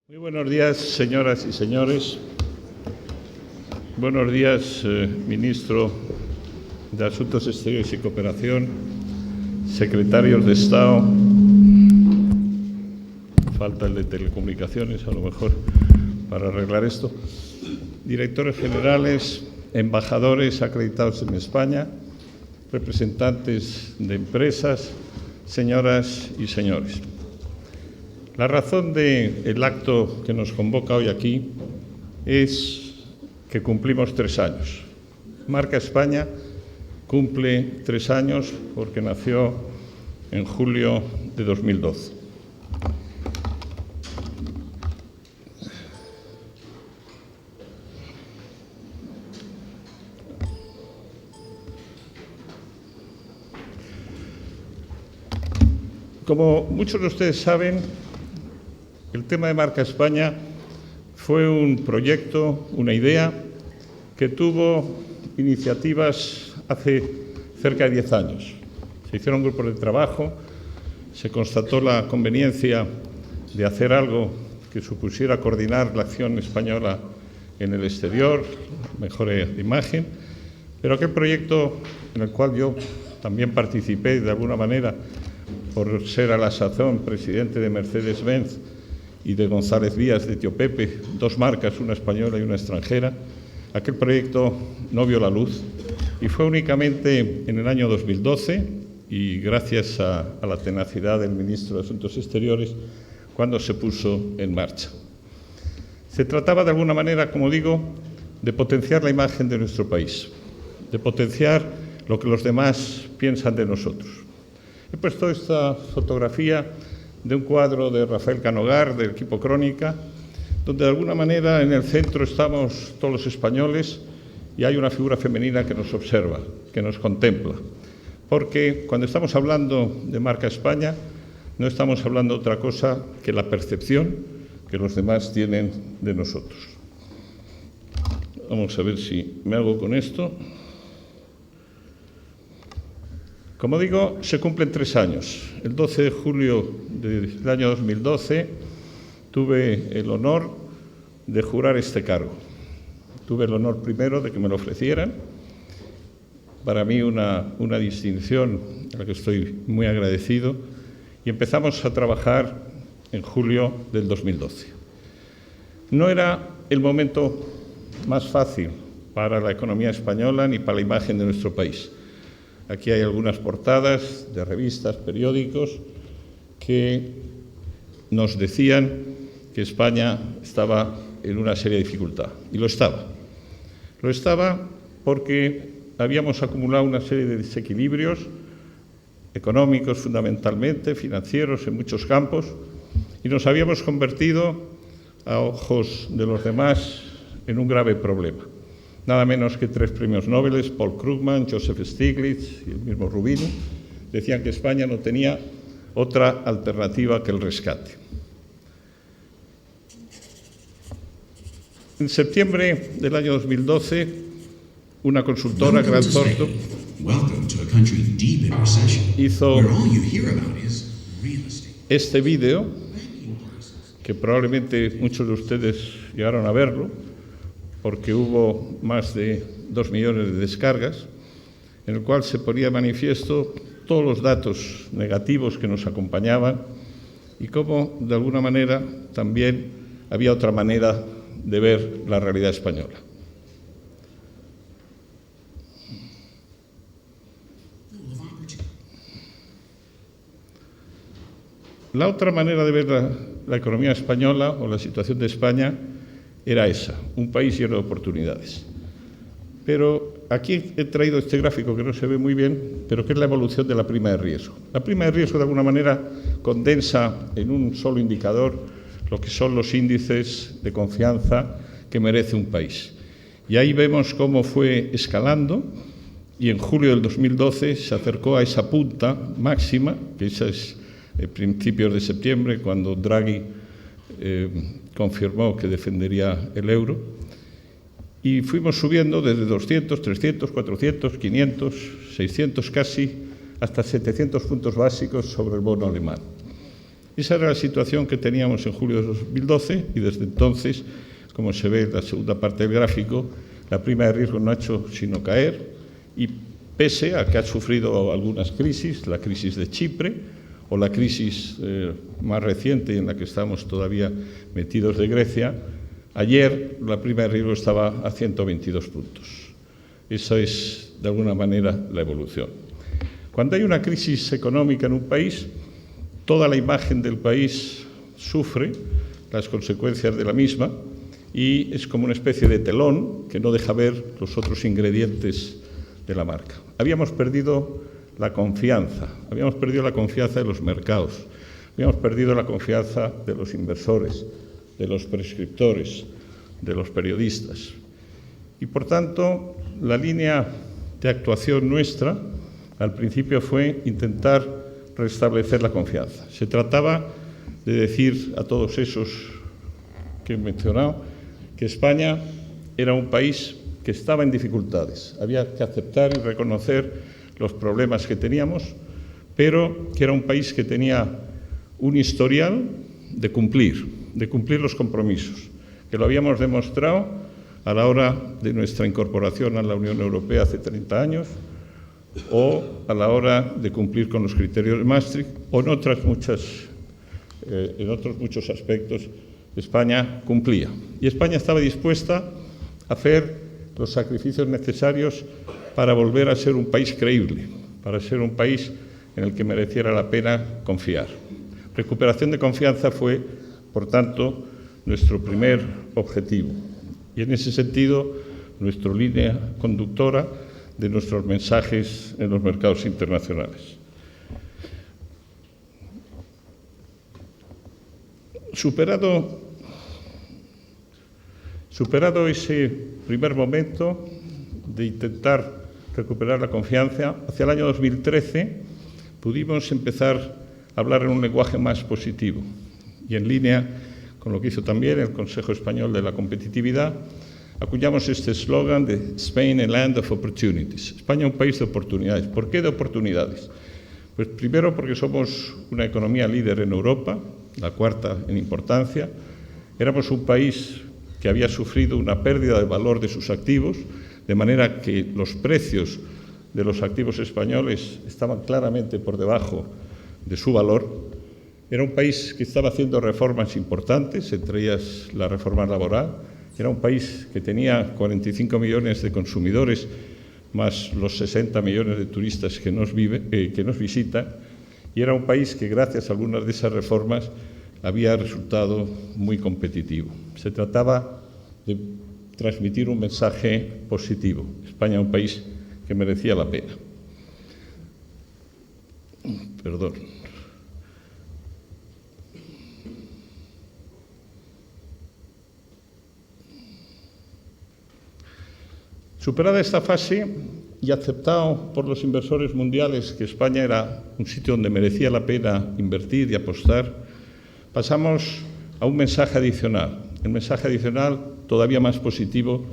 Muy buenos días, señoras y señores. Buenos días, ministro de Asuntos Exteriores y Cooperación, secretarios de Estado, falta el de Telecomunicaciones, a lo mejor, para arreglar esto, directores generales, embajadores acreditados en España, representantes de empresas, señoras y señores. La razón del acto que nos convoca hoy aquí es que cumplimos 3 años. Marca España cumple 3 años porque nació en julio de 2012. Como muchos de ustedes saben, el tema de Marca España fue un proyecto, una idea, que tuvo iniciativas hace cerca de 10 años. Se hicieron grupos de trabajo, se constató la conveniencia de hacer algo que supusiera coordinar la acción española en el exterior, mejor imagen, pero aquel proyecto en el cual yo también participé de alguna manera por ser a la sazón presidente de Mercedes-Benz y de González Vías de Tío Pepe, 2 marcas, una española y una extranjera. Aquel proyecto no vio la luz y fue únicamente en el año 2012 y gracias a la tenacidad del ministro de Asuntos Exteriores cuando se puso en marcha. Se trataba de alguna manera, como digo, de potenciar la imagen de nuestro país, de potenciar lo que los demás piensan de nosotros. He puesto esta fotografía de un cuadro de Rafael Canogar, del equipo Crónica, donde de alguna manera en el centro estamos todos los españoles y hay una figura femenina que nos observa, que nos contempla. Porque cuando estamos hablando de Marca España, no estamos hablando de otra cosa que la percepción que los demás tienen de nosotros. Vamos a ver si me hago con esto. Como digo, se cumplen 3 años. El 12 de julio del año 2012 tuve el honor de jurar este cargo. Tuve el honor primero de que me lo ofrecieran. Para mí una distinción a la que estoy muy agradecido. Y empezamos a trabajar en julio del 2012. No era el momento más fácil para la economía española ni para la imagen de nuestro país. Aquí hay algunas portadas de revistas, periódicos, que nos decían que España estaba en una seria dificultad. Y lo estaba. Lo estaba porque habíamos acumulado una serie de desequilibrios económicos fundamentalmente, financieros en muchos campos, y nos habíamos convertido, a ojos de los demás, en un grave problema. Nada menos que 3 premios Nobel, Paul Krugman, Joseph Stiglitz y el mismo Rubino, decían que España no tenía otra alternativa que el rescate. En septiembre del año 2012, una consultora, Grant Thornton, hizo este vídeo, que probablemente muchos de ustedes llegaron a verlo, porque hubo más de 2 millones de descargas, en el cual se ponía de manifiesto todos los datos negativos que nos acompañaban y cómo, de alguna manera, también había otra manera de ver la realidad española. La otra manera de ver la economía española o la situación de España era esa, un país lleno de oportunidades. Pero aquí he traído este gráfico que no se ve muy bien, pero que es la evolución de la prima de riesgo. La prima de riesgo, de alguna manera, condensa en un solo indicador lo que son los índices de confianza que merece un país. Y ahí vemos cómo fue escalando y en julio del 2012 se acercó a esa punta máxima, que esa es principios de septiembre, cuando Draghi confirmó que defendería el euro, y fuimos subiendo desde 200, 300, 400, 500, 600 casi, hasta 700 puntos básicos sobre el bono alemán. Esa era la situación que teníamos en julio de 2012 y desde entonces, como se ve en la segunda parte del gráfico, la prima de riesgo no ha hecho sino caer y pese a que ha sufrido algunas crisis, la crisis de Chipre o la crisis más reciente en la que estamos todavía metidos de Grecia, ayer la prima de riesgo estaba a 122 puntos. Esa es, de alguna manera, la evolución. Cuando hay una crisis económica en un país, toda la imagen del país sufre las consecuencias de la misma y es como una especie de telón que no deja ver los otros ingredientes de la marca. Habíamos perdido la confianza de los mercados, habíamos perdido la confianza de los inversores, de los prescriptores, de los periodistas. Y, por tanto, la línea de actuación nuestra, al principio, fue intentar restablecer la confianza. Se trataba de decir a todos esos que he mencionado que España era un país que estaba en dificultades. Había que aceptar y reconocer los problemas que teníamos, pero que era un país que tenía un historial de cumplir los compromisos, que lo habíamos demostrado a la hora de nuestra incorporación a la Unión Europea hace 30 años, o a la hora de cumplir con los criterios de Maastricht, o en otros muchos aspectos España cumplía. Y España estaba dispuesta a hacer los sacrificios necesarios para volver a ser un país creíble, para ser un país en el que mereciera la pena confiar. Recuperación de confianza fue, por tanto, nuestro primer objetivo. Y en ese sentido, nuestra línea conductora de nuestros mensajes en los mercados internacionales. Superado ese primer momento de intentar recuperar la confianza, hacia el año 2013 pudimos empezar a hablar en un lenguaje más positivo y en línea con lo que hizo también el Consejo Español de la Competitividad, acuñamos este eslogan de Spain a Land of Opportunities. España un país de oportunidades. ¿Por qué de oportunidades? Pues primero porque somos una economía líder en Europa, la cuarta en importancia. Éramos un país que había sufrido una pérdida de valor de sus activos, de manera que los precios de los activos españoles estaban claramente por debajo de su valor. Era un país que estaba haciendo reformas importantes, entre ellas la reforma laboral. Era un país que tenía 45 millones de consumidores, más los 60 millones de turistas que nos visitan, y era un país que, gracias a algunas de esas reformas, había resultado muy competitivo. Se trataba de transmitir un mensaje positivo. España un país que merecía la pena. Perdón. Superada esta fase y aceptado por los inversores mundiales que España era un sitio donde merecía la pena invertir y apostar, pasamos a un mensaje adicional. El mensaje adicional, todavía más positivo,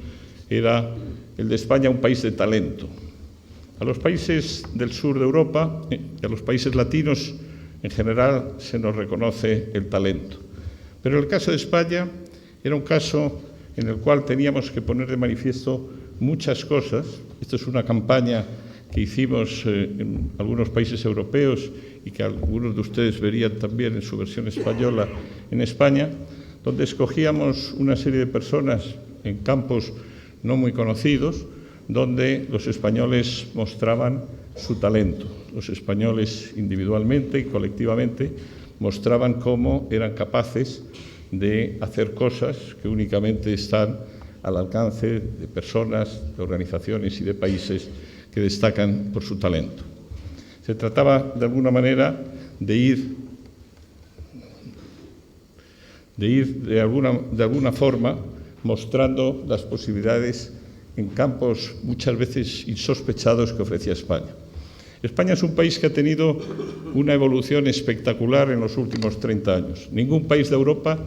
era el de España un país de talento. A los países del sur de Europa y a los países latinos en general se nos reconoce el talento. Pero el caso de España era un caso en el cual teníamos que poner de manifiesto muchas cosas. Esta es una campaña que hicimos en algunos países europeos y que algunos de ustedes verían también en su versión española en España, donde escogíamos una serie de personas en campos no muy conocidos, donde los españoles mostraban su talento. Los españoles individualmente y colectivamente mostraban cómo eran capaces de hacer cosas que únicamente están al alcance de personas, de organizaciones y de países que destacan por su talento. Se trataba, de alguna manera, de ir de alguna forma mostrando las posibilidades en campos muchas veces insospechados que ofrecía España. España es un país que ha tenido una evolución espectacular en los últimos 30 años. Ningún país de Europa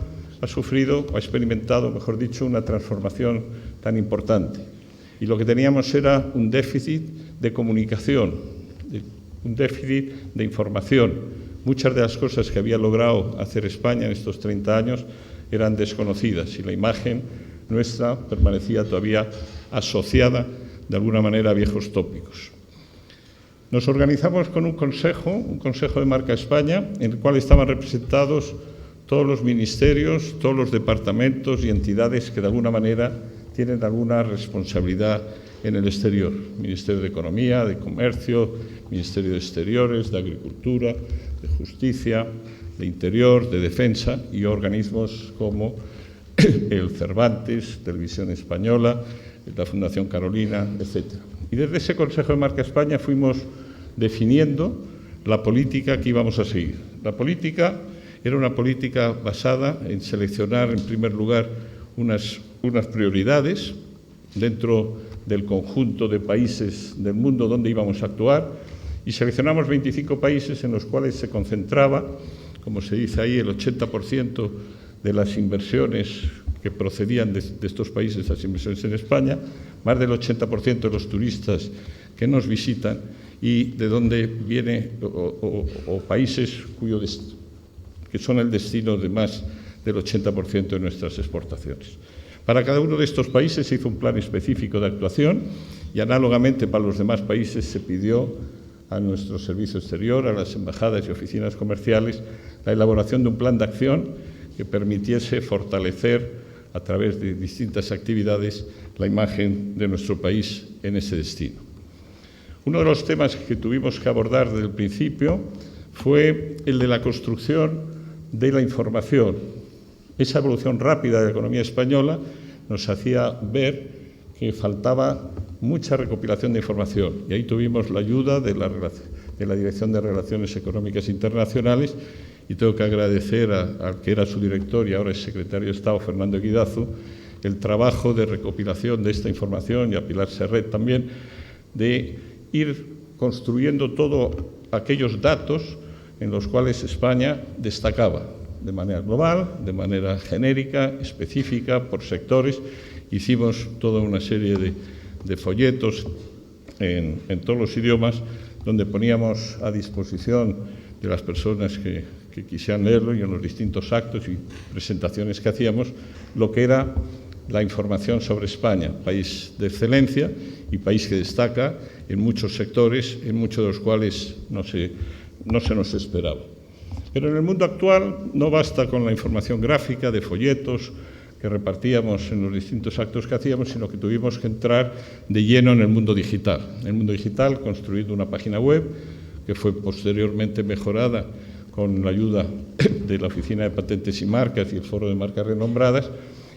ha sufrido o ha experimentado, mejor dicho, una transformación tan importante. Y lo que teníamos era un déficit de comunicación, un déficit de información, muchas de las cosas que había logrado hacer España en estos 30 años eran desconocidas y la imagen nuestra permanecía todavía asociada de alguna manera a viejos tópicos. Nos organizamos con un consejo de Marca España, en el cual estaban representados todos los ministerios, todos los departamentos y entidades que de alguna manera tienen alguna responsabilidad en el exterior. Ministerio de Economía, de Comercio, Ministerio de Exteriores, de Agricultura, de Justicia, de Interior, de Defensa y organismos como el Cervantes, Televisión Española, la Fundación Carolina, etc. Y desde ese Consejo de Marca España fuimos definiendo la política que íbamos a seguir. La política era una política basada en seleccionar, en primer lugar, unas prioridades dentro del conjunto de países del mundo donde íbamos a actuar, y seleccionamos 25 países en los cuales se concentraba, como se dice ahí, el 80% de las inversiones que procedían de estos países, las inversiones en España, más del 80% de los turistas que nos visitan y de donde viene, o países que son el destino de más del 80% de nuestras exportaciones. Para cada uno de estos países se hizo un plan específico de actuación y análogamente para los demás países se pidió a nuestro servicio exterior, a las embajadas y oficinas comerciales, la elaboración de un plan de acción que permitiese fortalecer a través de distintas actividades la imagen de nuestro país en ese destino. Uno de los temas que tuvimos que abordar desde el principio fue el de la construcción de la información. Esa evolución rápida de la economía española nos hacía ver que faltaba mucha recopilación de información y ahí tuvimos la ayuda de la Dirección de Relaciones Económicas Internacionales y tengo que agradecer al que era su director y ahora es secretario de Estado, Fernando Eguidazu, el trabajo de recopilación de esta información y a Pilar Serret también, de ir construyendo todos aquellos datos en los cuales España destacaba de manera global, de manera genérica, específica, por sectores. Hicimos toda una serie de folletos en todos los idiomas donde poníamos a disposición de las personas que quisieran leerlo y en los distintos actos y presentaciones que hacíamos lo que era la información sobre España, país de excelencia y país que destaca en muchos sectores, en muchos de los cuales no se nos esperaba. Pero en el mundo actual no basta con la información gráfica de folletos que repartíamos en los distintos actos que hacíamos, sino que tuvimos que entrar de lleno en el mundo digital. En el mundo digital, construyendo una página web que fue posteriormente mejorada con la ayuda de la Oficina de Patentes y Marcas y el Foro de Marcas Renombradas,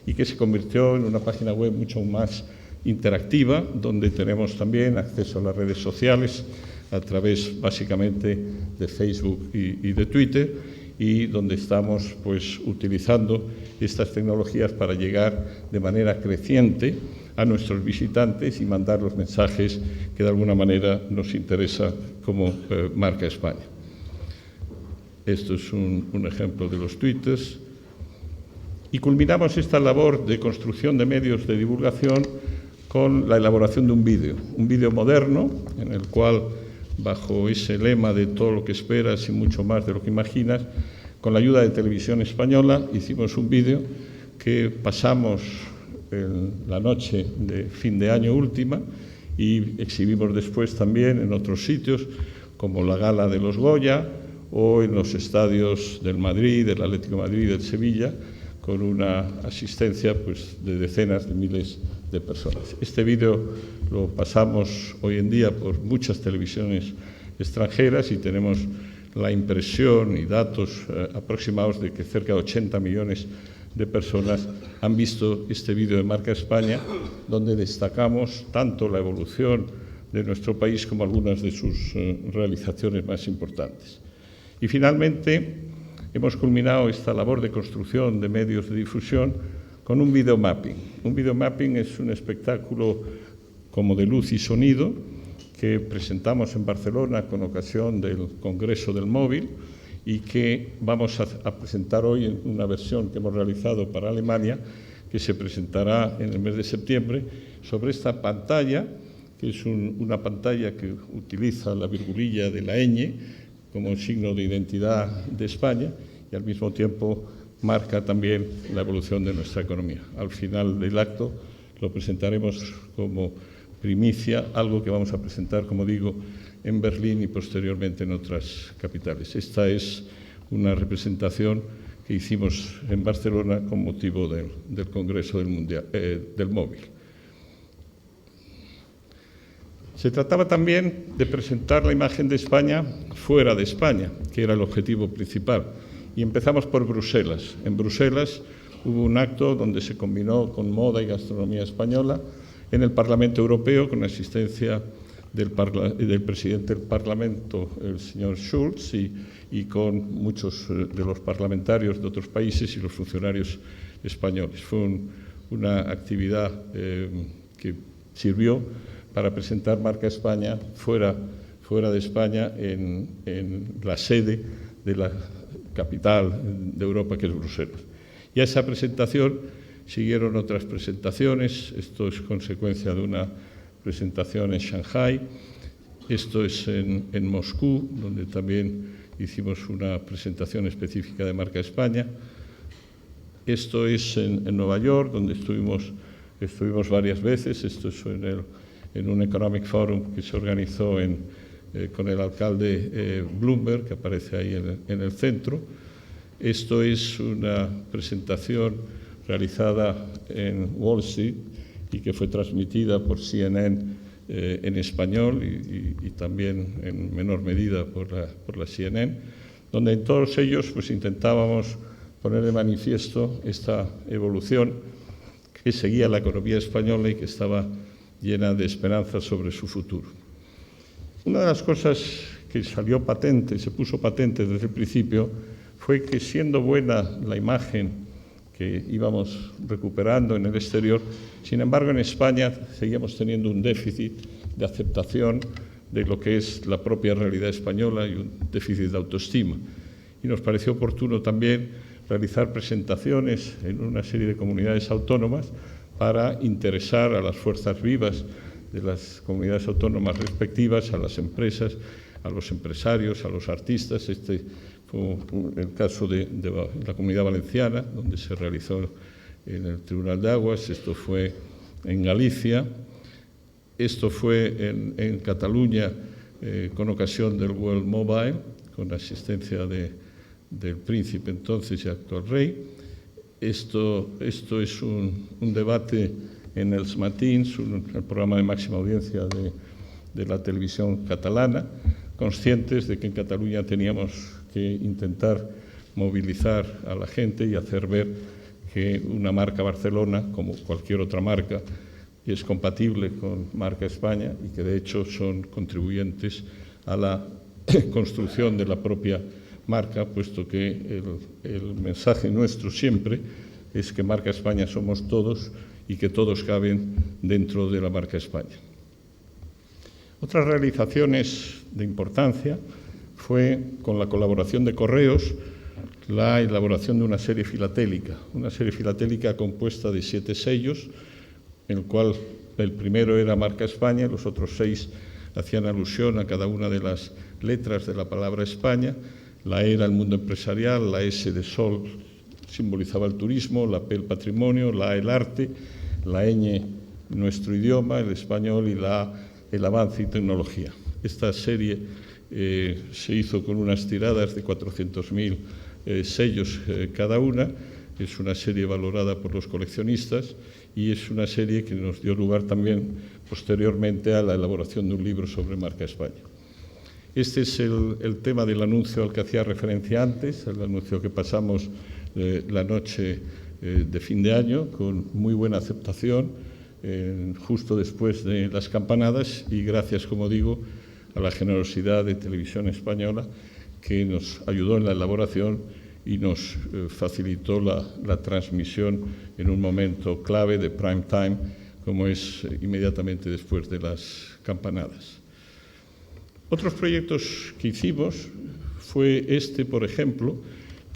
y que se convirtió en una página web mucho más interactiva, donde tenemos también acceso a las redes sociales a través básicamente de Facebook y de Twitter, y donde estamos pues utilizando estas tecnologías para llegar de manera creciente a nuestros visitantes y mandar los mensajes que de alguna manera nos interesa como Marca España. Esto es un ejemplo de los twitters. Y culminamos esta labor de construcción de medios de divulgación con la elaboración de un vídeo moderno, en el cual, bajo ese lema de todo lo que esperas y mucho más de lo que imaginas, con la ayuda de Televisión Española hicimos un vídeo que pasamos en la noche de fin de año última y exhibimos después también en otros sitios, como la Gala de los Goya o en los estadios del Madrid, del Atlético de Madrid y del Sevilla, con una asistencia pues, de decenas de miles de personas. Este vídeo lo pasamos hoy en día por muchas televisiones extranjeras y tenemos la impresión y datos aproximados de que cerca de 80 millones de personas han visto este vídeo de Marca España, donde destacamos tanto la evolución de nuestro país como algunas de sus realizaciones más importantes. Y finalmente, hemos culminado esta labor de construcción de medios de difusión con un videomapping. Un videomapping es un espectáculo como de luz y sonido que presentamos en Barcelona con ocasión del Congreso del Móvil y que vamos a presentar hoy en una versión que hemos realizado para Alemania, que se presentará en el mes de septiembre, sobre esta pantalla, que es una pantalla que utiliza la virgulilla de la ñ, como signo de identidad de España y al mismo tiempo marca también la evolución de nuestra economía. Al final del acto lo presentaremos como primicia, algo que vamos a presentar, como digo, en Berlín y posteriormente en otras capitales. Esta es una representación que hicimos en Barcelona con motivo del Congreso del Móvil. Se trataba también de presentar la imagen de España fuera de España, que era el objetivo principal. Y empezamos por Bruselas. En Bruselas hubo un acto donde se combinó con moda y gastronomía española en el Parlamento Europeo, con asistencia del presidente del Parlamento, el señor Schulz, y con muchos de los parlamentarios de otros países y los funcionarios españoles. Fue una actividad que sirvió para presentar marca España fuera de España en la sede de la capital de Europa, que es Bruselas. Y a esa presentación siguieron otras presentaciones. Esto es consecuencia de una presentación en Shanghái. Esto es en Moscú, donde también hicimos una presentación específica de marca España. Esto es en Nueva York, donde estuvimos varias veces. Esto es en un Economic Forum que se organizó con el alcalde Bloomberg, que aparece ahí en el centro. Esto es una presentación realizada en Wall Street y que fue transmitida por CNN en español y también en menor medida por la CNN, donde en todos ellos pues intentábamos poner de manifiesto esta evolución que seguía la economía española y que estaba llena de esperanza sobre su futuro. Una de las cosas que salió patente, se puso patente desde el principio, fue que siendo buena la imagen que íbamos recuperando en el exterior, sin embargo en España seguíamos teniendo un déficit de aceptación de lo que es la propia realidad española y un déficit de autoestima. Y nos pareció oportuno también realizar presentaciones en una serie de comunidades autónomas para interesar a las fuerzas vivas de las comunidades autónomas respectivas, a las empresas, a los empresarios, a los artistas. Este fue el caso de la Comunidad Valenciana, donde se realizó en el Tribunal de Aguas. Esto fue en Galicia. Esto fue en Cataluña con ocasión del World Mobile, con asistencia del príncipe entonces y actual rey. Esto es un debate en Els Matins, el programa de máxima audiencia de la televisión catalana, conscientes de que en Cataluña teníamos que intentar movilizar a la gente y hacer ver que una marca Barcelona, como cualquier otra marca, es compatible con marca España y que de hecho son contribuyentes a la construcción de la propia marca, puesto que el mensaje nuestro siempre es que marca España somos todos y que todos caben dentro de la marca España. Otras realizaciones de importancia fue, con la colaboración de Correos, la elaboración de una serie filatélica compuesta de 7 sellos, en el cual el primero era marca España y los otros 6 hacían alusión a cada una de las letras de la palabra España. La E era el mundo empresarial, la S de Sol simbolizaba el turismo, la P el patrimonio, la A el arte, la ñ nuestro idioma, el español, y la A el avance y tecnología. Esta serie se hizo con unas tiradas de 400.000 sellos cada una. Es una serie valorada por los coleccionistas y es una serie que nos dio lugar también posteriormente a la elaboración de un libro sobre marca España. Este es el tema del anuncio al que hacía referencia antes, el anuncio que pasamos la noche de fin de año, con muy buena aceptación, justo después de las campanadas, y gracias, como digo, a la generosidad de Televisión Española, que nos ayudó en la elaboración y nos facilitó la transmisión en un momento clave de prime time, como es inmediatamente después de las campanadas. Otros proyectos que hicimos fue este, por ejemplo,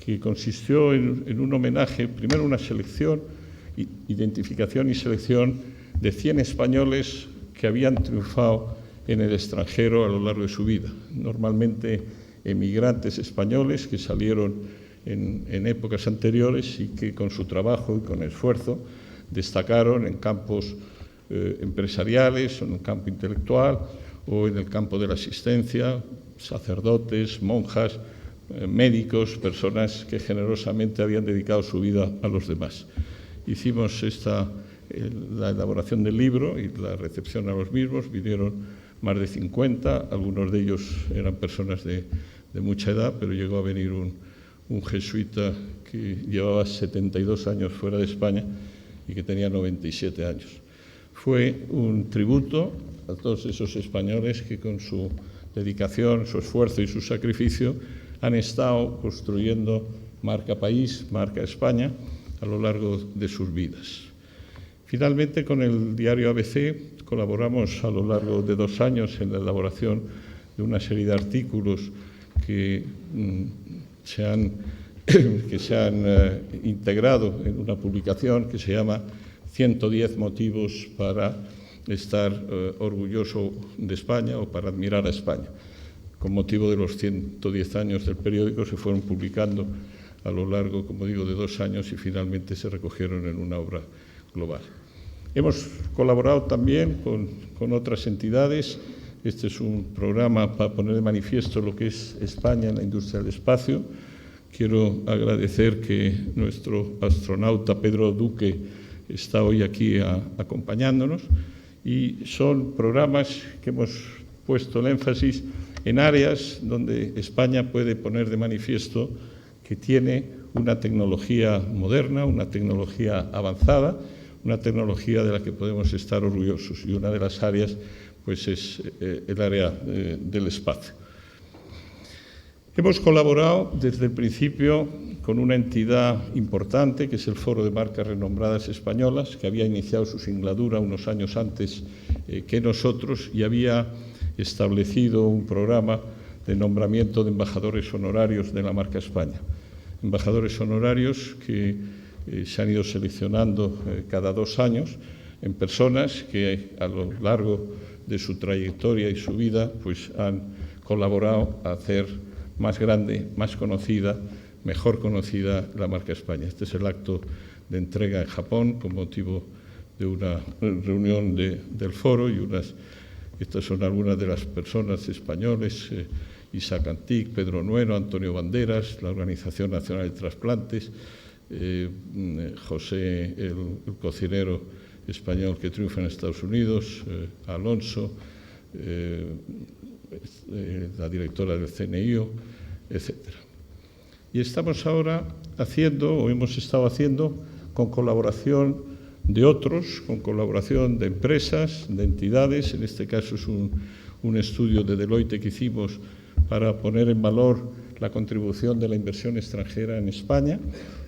que consistió en un homenaje, primero una selección, identificación y selección de 100 españoles que habían triunfado en el extranjero a lo largo de su vida. Normalmente emigrantes españoles que salieron en épocas anteriores y que con su trabajo y con esfuerzo destacaron en campos empresariales, o en el campo intelectual o en el campo de la asistencia, sacerdotes, monjas, médicos, personas que generosamente habían dedicado su vida a los demás. Hicimos la elaboración del libro y la recepción a los mismos. Vinieron más de 50, algunos de ellos eran personas de mucha edad, pero llegó a venir un jesuita que llevaba 72 años fuera de España y que tenía 97 años. Fue un tributo a todos esos españoles que con su dedicación, su esfuerzo y su sacrificio han estado construyendo marca país, marca España, a lo largo de sus vidas. Finalmente, con el diario ABC colaboramos a lo largo de 2 años en la elaboración de una serie de artículos que se han integrado en una publicación que se llama 110 motivos para estar orgulloso de España o para admirar a España. Con motivo de los 110 años del periódico se fueron publicando a lo largo, como digo, de 2 años y finalmente se recogieron en una obra global. Hemos colaborado también con otras entidades. Este es un programa para poner de manifiesto lo que es España en la industria del espacio. Quiero agradecer que nuestro astronauta Pedro Duque está hoy aquí acompañándonos, y son programas que hemos puesto el énfasis en áreas donde España puede poner de manifiesto que tiene una tecnología moderna, una tecnología avanzada, una tecnología de la que podemos estar orgullosos, y una de las áreas pues es el área del espacio. Hemos colaborado desde el principio con una entidad importante, que es el Foro de Marcas Renombradas Españolas, que había iniciado su singladura unos años antes que nosotros y había establecido un programa de nombramiento de embajadores honorarios de la marca España. Embajadores honorarios que se han ido seleccionando cada 2 años en personas que a lo largo de su trayectoria y su vida pues han colaborado a hacer más grande, más conocida, mejor conocida la marca España. Este es el acto de entrega en Japón con motivo de una reunión del foro, y estas son algunas de las personas españoles: Isaac Antic, Pedro Nueno, Antonio Banderas, la Organización Nacional de Trasplantes, José, el cocinero español que triunfa en Estados Unidos, Alonso, la directora del CNIO, etcétera. Y estamos ahora haciendo, o hemos estado haciendo, con colaboración de otros, con colaboración de empresas, de entidades. En este caso es un estudio de Deloitte que hicimos para poner en valor la contribución de la inversión extranjera en España,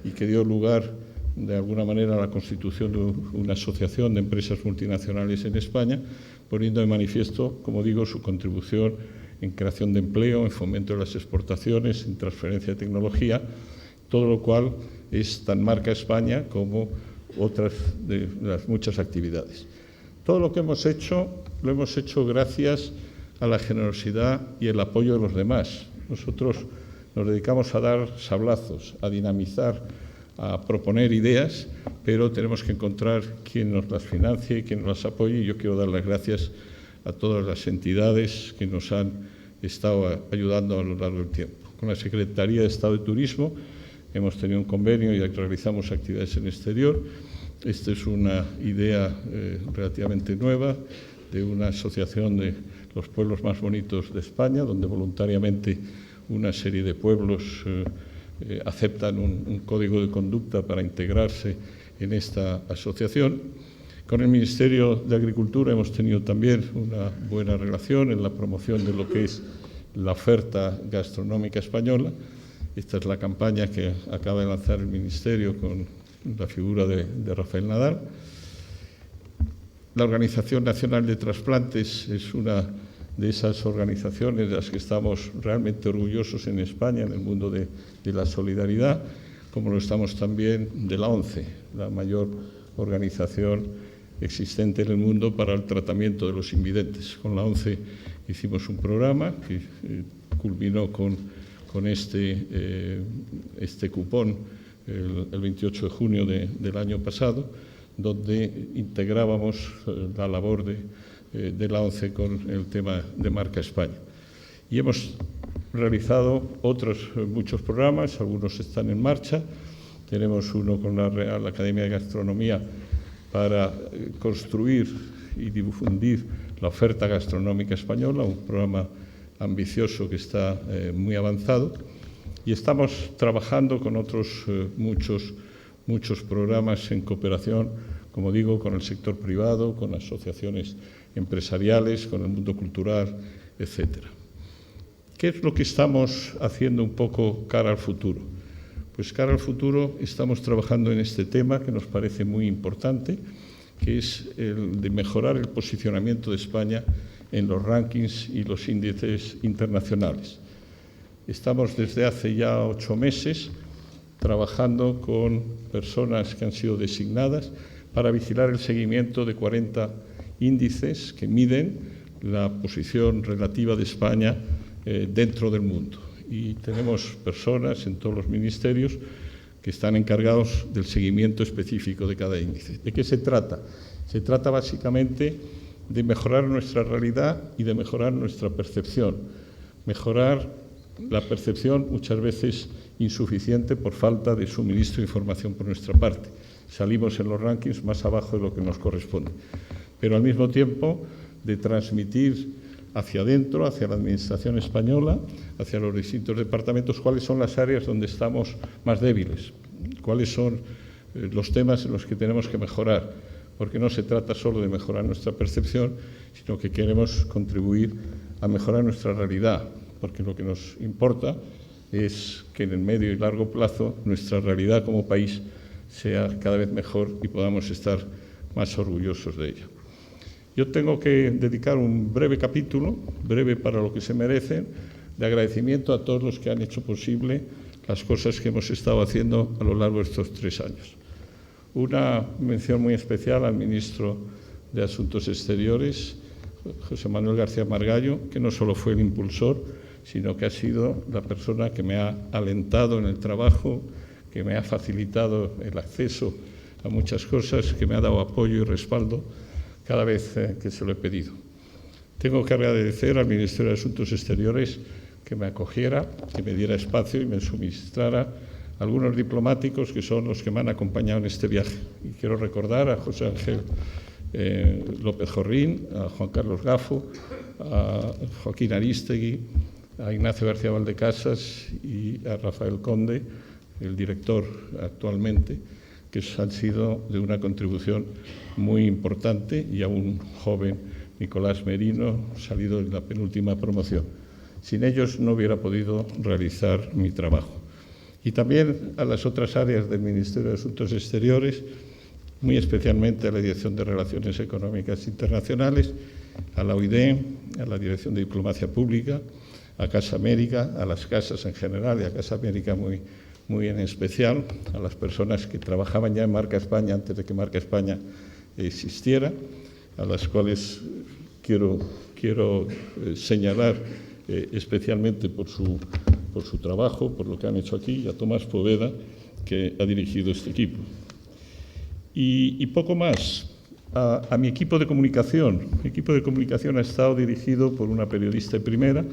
y que dio lugar, de alguna manera, a la constitución de una asociación de empresas multinacionales en España, poniendo de manifiesto, como digo, su contribución en creación de empleo, en fomento de las exportaciones, en transferencia de tecnología, todo lo cual es tan marca España como otras de las muchas actividades. Todo lo que hemos hecho, lo hemos hecho gracias a la generosidad y el apoyo de los demás. Nosotros nos dedicamos a dar sablazos, a dinamizar, a proponer ideas, pero tenemos que encontrar quién nos las financie y quién nos las apoye, y yo quiero dar las gracias a todas las entidades que nos han estado ayudando a lo largo del tiempo. Con la Secretaría de Estado de Turismo hemos tenido un convenio y realizamos actividades en el exterior. Esta es una idea relativamente nueva de una asociación de los pueblos más bonitos de España, donde voluntariamente una serie de pueblos aceptan un código de conducta para integrarse en esta asociación. Con el Ministerio de Agricultura hemos tenido también una buena relación en la promoción de lo que es la oferta gastronómica española. Esta es la campaña que acaba de lanzar el Ministerio con la figura de Rafael Nadal. La Organización Nacional de Trasplantes es una de esas organizaciones de las que estamos realmente orgullosos en España, en el mundo de la solidaridad, como lo estamos también de la ONCE, la mayor organización existente en el mundo para el tratamiento de los invidentes. Con la ONCE hicimos un programa que culminó con este cupón el 28 de junio del año pasado, donde integrábamos la labor de la ONCE con el tema de Marca España. Y hemos realizado otros muchos programas, algunos están en marcha. Tenemos uno con la Real Academia de Gastronomía para construir y difundir la oferta gastronómica española, un programa ambicioso que está muy avanzado. Y estamos trabajando con otros muchos programas en cooperación, como digo, con el sector privado, con asociaciones empresariales, con el mundo cultural, etcétera. ¿Qué es lo que estamos haciendo un poco cara al futuro? Pues cara al futuro estamos trabajando en este tema que nos parece muy importante, que es el de mejorar el posicionamiento de España en los rankings y los índices internacionales. Estamos desde hace ya 8 meses trabajando con personas que han sido designadas para vigilar el seguimiento de 40 índices que miden la posición relativa de España dentro del mundo. Y tenemos personas en todos los ministerios que están encargados del seguimiento específico de cada índice. ¿De qué se trata? Se trata básicamente de mejorar nuestra realidad y de mejorar nuestra percepción. Mejorar la percepción muchas veces insuficiente por falta de suministro de información por nuestra parte. Salimos en los rankings más abajo de lo que nos corresponde. Pero al mismo tiempo de transmitir hacia adentro, hacia la Administración española, hacia los distintos departamentos, cuáles son las áreas donde estamos más débiles, cuáles son los temas en los que tenemos que mejorar, porque no se trata solo de mejorar nuestra percepción, sino que queremos contribuir a mejorar nuestra realidad, porque lo que nos importa es que en el medio y largo plazo nuestra realidad como país sea cada vez mejor y podamos estar más orgullosos de ella. Yo tengo que dedicar un breve capítulo, breve para lo que se merecen, de agradecimiento a todos los que han hecho posible las cosas que hemos estado haciendo a lo largo de estos 3 años. Una mención muy especial al ministro de Asuntos Exteriores, José Manuel García Margallo, que no solo fue el impulsor, sino que ha sido la persona que me ha alentado en el trabajo, que me ha facilitado el acceso a muchas cosas, que me ha dado apoyo y respaldo cada vez que se lo he pedido. Tengo que agradecer al Ministerio de Asuntos Exteriores que me acogiera, que me diera espacio y me suministrara algunos diplomáticos que son los que me han acompañado en este viaje. Y quiero recordar a José Ángel López Jorrín, a Juan Carlos Gafo, a Joaquín Arístegui, a Ignacio García Valdecasas y a Rafael Conde, el director actualmente, que han sido de una contribución muy importante, y a un joven Nicolás Merino, salido en la penúltima promoción. Sin ellos no hubiera podido realizar mi trabajo. Y también a las otras áreas del Ministerio de Asuntos Exteriores, muy especialmente a la Dirección de Relaciones Económicas Internacionales, a la OID, a la Dirección de Diplomacia Pública, a Casa América, a las casas en general y a Casa América muy en especial, a las personas que trabajaban ya en Marca España antes de que Marca España existiera, a las cuales quiero señalar especialmente por su trabajo, por lo que han hecho aquí, y a Tomás Poveda, que ha dirigido este equipo. Y poco más. A mi equipo de comunicación. Mi equipo de comunicación ha estado dirigido por una periodista de primera,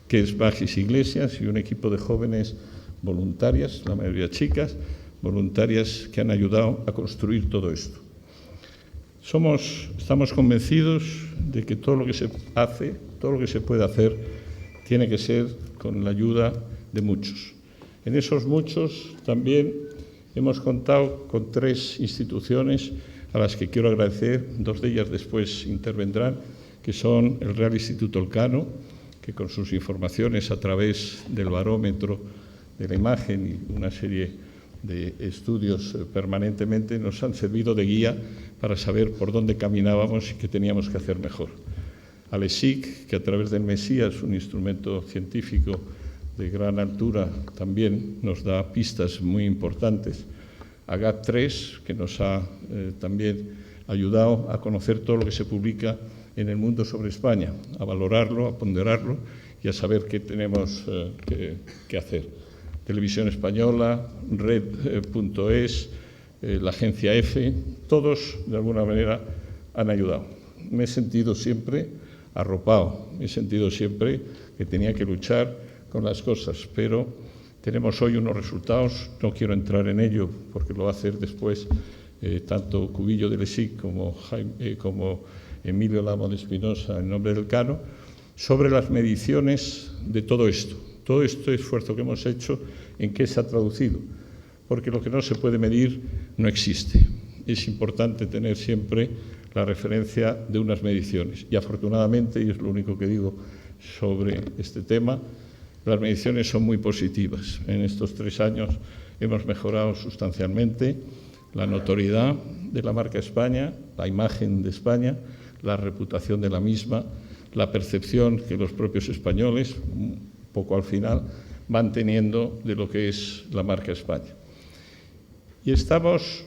que es Magis Iglesias, y un equipo de jóvenes voluntarias, la mayoría chicas, voluntarias que han ayudado a construir todo esto. Estamos convencidos de que todo lo que se hace, todo lo que se puede hacer, tiene que ser con la ayuda de muchos. En esos muchos también hemos contado con 3 instituciones a las que quiero agradecer, 2 de ellas después intervendrán, que son el Real Instituto Elcano, que con sus informaciones a través del barómetro de la imagen y una serie de estudios permanentemente nos han servido de guía para saber por dónde caminábamos y qué teníamos que hacer mejor. Al ESIC, que a través del Mesías, un instrumento científico de gran altura, también nos da pistas muy importantes. A GAT3, que nos ha también ayudado a conocer todo lo que se publica en el mundo sobre España, a valorarlo, a ponderarlo y a saber qué tenemos que hacer. Televisión Española, Red.es, la agencia EFE, todos de alguna manera han ayudado. Me he sentido siempre arropado, me he sentido siempre que tenía que luchar con las cosas, pero tenemos hoy unos resultados, no quiero entrar en ello porque lo va a hacer después tanto Cubillo de Lesic como Emilio Lamo de Espinosa en nombre del Cano, sobre las mediciones de todo este esfuerzo que hemos hecho, en qué se ha traducido, porque lo que no se puede medir no existe. Es importante tener siempre la referencia de unas mediciones y afortunadamente, y es lo único que digo sobre este tema, las mediciones son muy positivas. En estos 3 años hemos mejorado sustancialmente la notoriedad de la marca España, la imagen de España, la reputación de la misma, la percepción que los propios españoles, un poco al final, van teniendo de lo que es la marca España. Y estamos,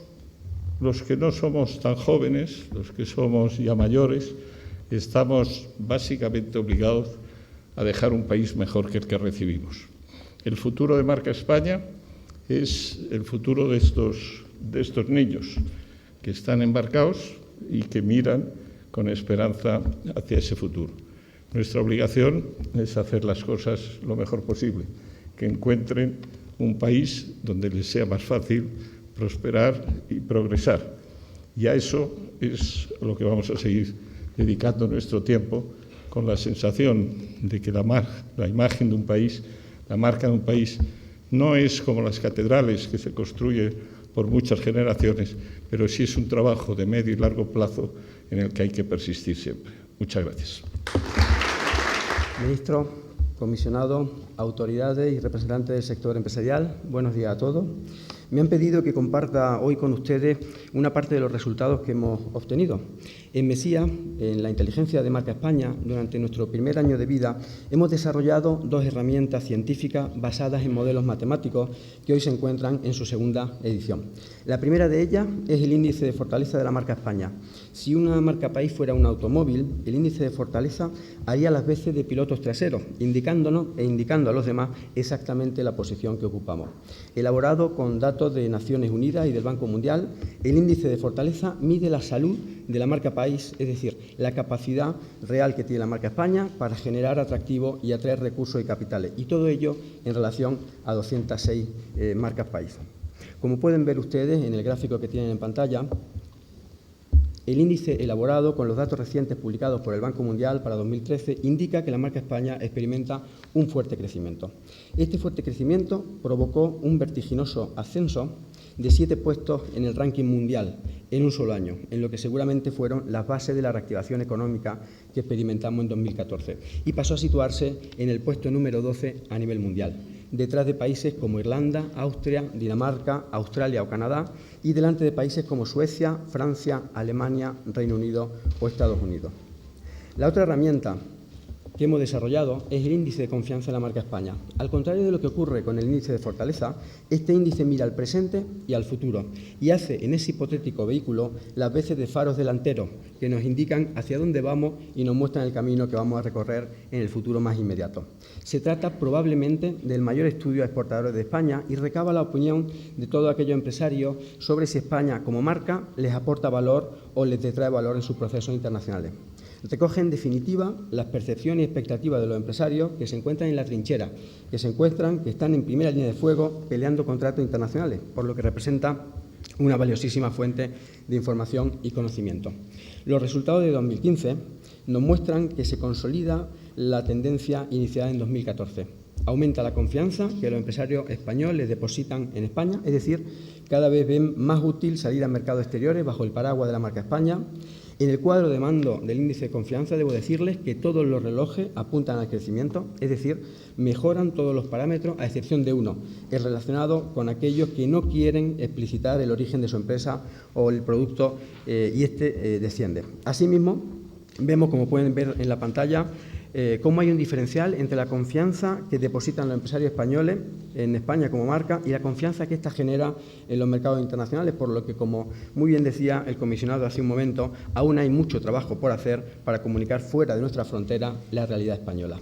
los que no somos tan jóvenes, los que somos ya mayores, estamos básicamente obligados a dejar un país mejor que el que recibimos. El futuro de marca España es el futuro de estos niños que están embarcados y que miran con esperanza hacia ese futuro. Nuestra obligación es hacer las cosas lo mejor posible, que encuentren un país donde les sea más fácil prosperar y progresar. Y a eso es a lo que vamos a seguir dedicando nuestro tiempo, con la sensación de que la imagen de un país, la marca de un país, no es como las catedrales que se construyen por muchas generaciones, pero sí es un trabajo de medio y largo plazo en el que hay que persistir siempre. Muchas gracias. Ministro, comisionado, autoridades y representantes del sector empresarial, buenos días a todos. Me han pedido que comparta hoy con ustedes una parte de los resultados que hemos obtenido. En Mesía, en la inteligencia de marca España, durante nuestro primer año de vida, hemos desarrollado 2 herramientas científicas basadas en modelos matemáticos que hoy se encuentran en su segunda edición. La primera de ellas es el índice de fortaleza de la marca España. Si una marca país fuera un automóvil, el índice de fortaleza haría las veces de pilotos traseros, indicándonos e indicando a los demás exactamente la posición que ocupamos. Elaborado con datos de Naciones Unidas y del Banco Mundial, el índice de fortaleza mide la salud de la marca país, es decir, la capacidad real que tiene la marca España para generar atractivo y atraer recursos y capitales, y todo ello en relación a 206 marcas país. Como pueden ver ustedes en el gráfico que tienen en pantalla, el índice elaborado con los datos recientes publicados por el Banco Mundial para 2013 indica que la marca España experimenta un fuerte crecimiento. Este fuerte crecimiento provocó un vertiginoso ascenso de 7 puestos en el ranking mundial en un solo año, en lo que seguramente fueron las bases de la reactivación económica que experimentamos en 2014, y pasó a situarse en el puesto número 12 a nivel mundial, detrás de países como Irlanda, Austria, Dinamarca, Australia o Canadá, y delante de países como Suecia, Francia, Alemania, Reino Unido o Estados Unidos. La otra herramienta que hemos desarrollado es el índice de confianza en la marca España. Al contrario de lo que ocurre con el índice de fortaleza, este índice mira al presente y al futuro y hace en ese hipotético vehículo las veces de faros delanteros que nos indican hacia dónde vamos y nos muestran el camino que vamos a recorrer en el futuro más inmediato. Se trata probablemente del mayor estudio a exportadores de España y recaba la opinión de todos aquellos empresarios sobre si España como marca les aporta valor o les detrae valor en sus procesos internacionales. Recoge, en definitiva, las percepciones y expectativas de los empresarios que se encuentran en la trinchera, que están en primera línea de fuego peleando contratos internacionales, por lo que representa una valiosísima fuente de información y conocimiento. Los resultados de 2015 nos muestran que se consolida la tendencia iniciada en 2014. Aumenta la confianza que los empresarios españoles depositan en España, es decir, cada vez ven más útil salir a mercados exteriores bajo el paraguas de la marca España. En el cuadro de mando del índice de confianza debo decirles que todos los relojes apuntan al crecimiento, es decir, mejoran todos los parámetros a excepción de uno, el relacionado con aquellos que no quieren explicitar el origen de su empresa o el producto y este desciende. Asimismo, vemos, como pueden ver en la pantalla, cómo hay un diferencial entre la confianza que depositan los empresarios españoles en España como marca y la confianza que ésta genera en los mercados internacionales, por lo que, como muy bien decía el comisionado hace un momento, aún hay mucho trabajo por hacer para comunicar fuera de nuestra frontera la realidad española.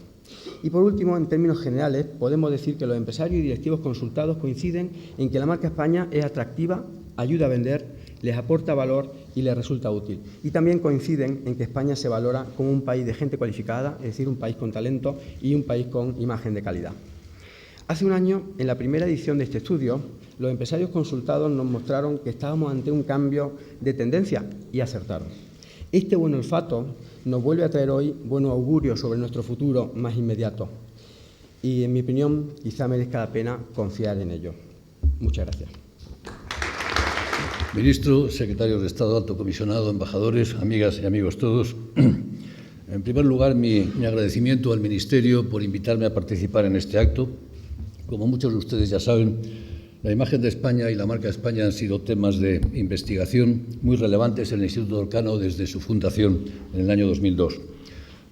Y por último, en términos generales, podemos decir que los empresarios y directivos consultados coinciden en que la marca España es atractiva, ayuda a vender, les aporta valor y les resulta útil. Y también coinciden en que España se valora como un país de gente cualificada, es decir, un país con talento y un país con imagen de calidad. Hace un año, en la primera edición de este estudio, los empresarios consultados nos mostraron que estábamos ante un cambio de tendencia y acertaron. Este buen olfato nos vuelve a traer hoy buenos augurios sobre nuestro futuro más inmediato y, en mi opinión, quizá merezca la pena confiar en ello. Muchas gracias. Ministro, secretario de Estado, alto comisionado, embajadores, amigas y amigos todos. En primer lugar, mi agradecimiento al Ministerio por invitarme a participar en este acto. Como muchos de ustedes ya saben, la imagen de España y la marca España han sido temas de investigación muy relevantes en el Instituto Elcano desde su fundación en el año 2002.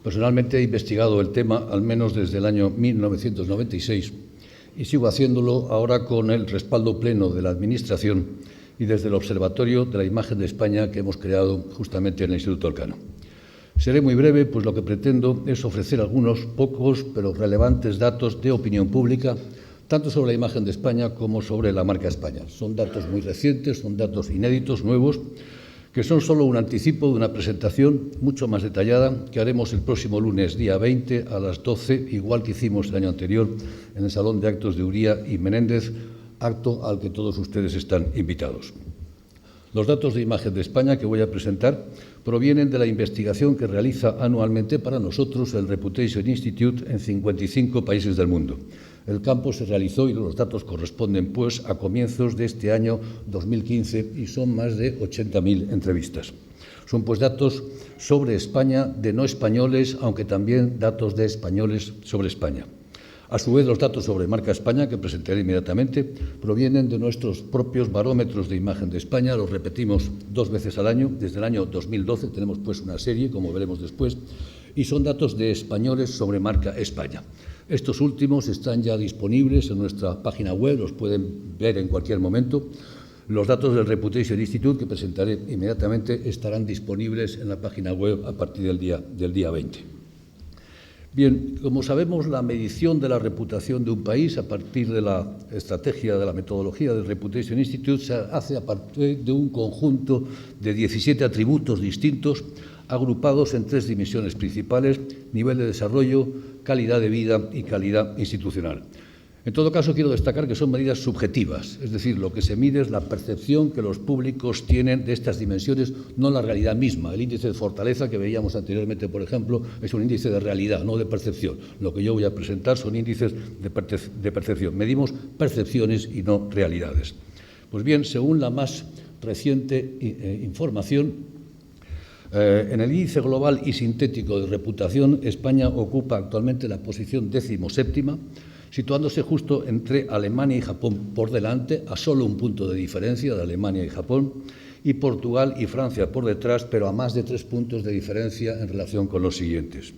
Personalmente he investigado el tema al menos desde el año 1996 y sigo haciéndolo ahora con el respaldo pleno de la Administración y desde el Observatorio de la Imagen de España que hemos creado justamente en el Instituto Elcano. Seré muy breve, pues lo que pretendo es ofrecer algunos pocos pero relevantes datos de opinión pública, tanto sobre la imagen de España como sobre la marca España. Son datos muy recientes, son datos inéditos, nuevos, que son solo un anticipo de una presentación mucho más detallada que haremos el próximo lunes, día 20, a las 12, igual que hicimos el año anterior en el Salón de Actos de Uría y Menéndez, acto al que todos ustedes están invitados. Los datos de imagen de España que voy a presentar provienen de la investigación que realiza anualmente para nosotros el Reputation Institute en 55 países del mundo. El campo se realizó y los datos corresponden, pues, a comienzos de este año 2015 y son más de 80.000 entrevistas. Son, pues, datos sobre España de no españoles, aunque también datos de españoles sobre España. A su vez, los datos sobre marca España, que presentaré inmediatamente, provienen de nuestros propios barómetros de imagen de España. Los repetimos 2 veces al año. Desde el año 2012 tenemos pues una serie, como veremos después, y son datos de españoles sobre marca España. Estos últimos están ya disponibles en nuestra página web, los pueden ver en cualquier momento. Los datos del Reputation Institute, que presentaré inmediatamente, estarán disponibles en la página web a partir del día 20. Bien, como sabemos, la medición de la reputación de un país a partir de la estrategia, de la metodología del Reputation Institute, se hace a partir de un conjunto de 17 atributos distintos agrupados en 3 dimensiones principales: nivel de desarrollo, calidad de vida y calidad institucional. En todo caso, quiero destacar que son medidas subjetivas, es decir, lo que se mide es la percepción que los públicos tienen de estas dimensiones, no la realidad misma. El índice de fortaleza que veíamos anteriormente, por ejemplo, es un índice de realidad, no de percepción. Lo que yo voy a presentar son índices de percepción. Medimos percepciones y no realidades. Pues bien, según la más reciente información, en el índice global y sintético de reputación, España ocupa actualmente la posición 17ª, situándose justo entre Alemania y Japón por delante, a solo un punto de diferencia de Alemania y Japón, y Portugal y Francia por detrás, pero a más de 3 puntos de diferencia en relación con los siguientes.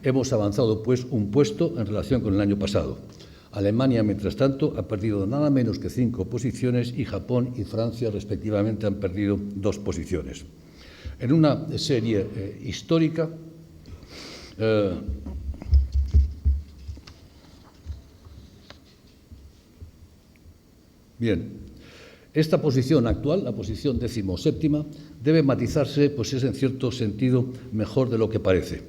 Hemos avanzado, pues, un puesto en relación con el año pasado. Alemania, mientras tanto, ha perdido nada menos que 5 posiciones y Japón y Francia, respectivamente, han perdido 2 posiciones. En una serie histórica, bien, esta posición actual, la posición 17ª, debe matizarse, pues es en cierto sentido mejor de lo que parece.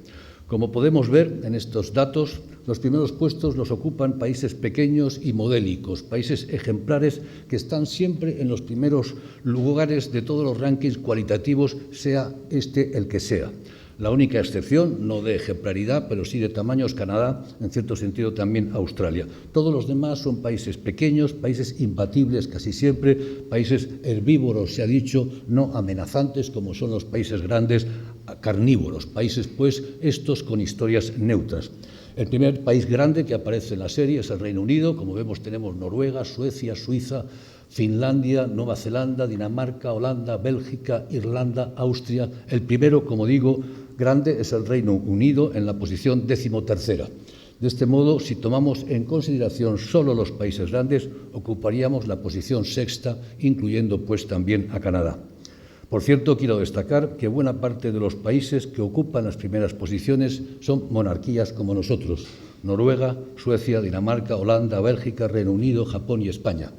Como podemos ver en estos datos, los primeros puestos los ocupan países pequeños y modélicos, países ejemplares que están siempre en los primeros lugares de todos los rankings cualitativos, sea este el que sea. La única excepción, no de ejemplaridad, pero sí de tamaño, es Canadá, en cierto sentido también Australia. Todos los demás son países pequeños, países imbatibles casi siempre, países herbívoros, se ha dicho, no amenazantes como son los países grandes, carnívoros, países pues estos con historias neutras. El primer país grande que aparece en la serie es el Reino Unido. Como vemos, tenemos Noruega, Suecia, Suiza, Finlandia, Nueva Zelanda, Dinamarca, Holanda, Bélgica, Irlanda, Austria. El primero, como digo, grande es el Reino Unido en la posición 13ª. De este modo, si tomamos en consideración solo los países grandes, ocuparíamos la posición 6ª, incluyendo pues también a Canadá. Por cierto, quiero destacar que buena parte de los países que ocupan las primeras posiciones son monarquías como nosotros: Noruega, Suecia, Dinamarca, Holanda, Bélgica, Reino Unido, Japón y España.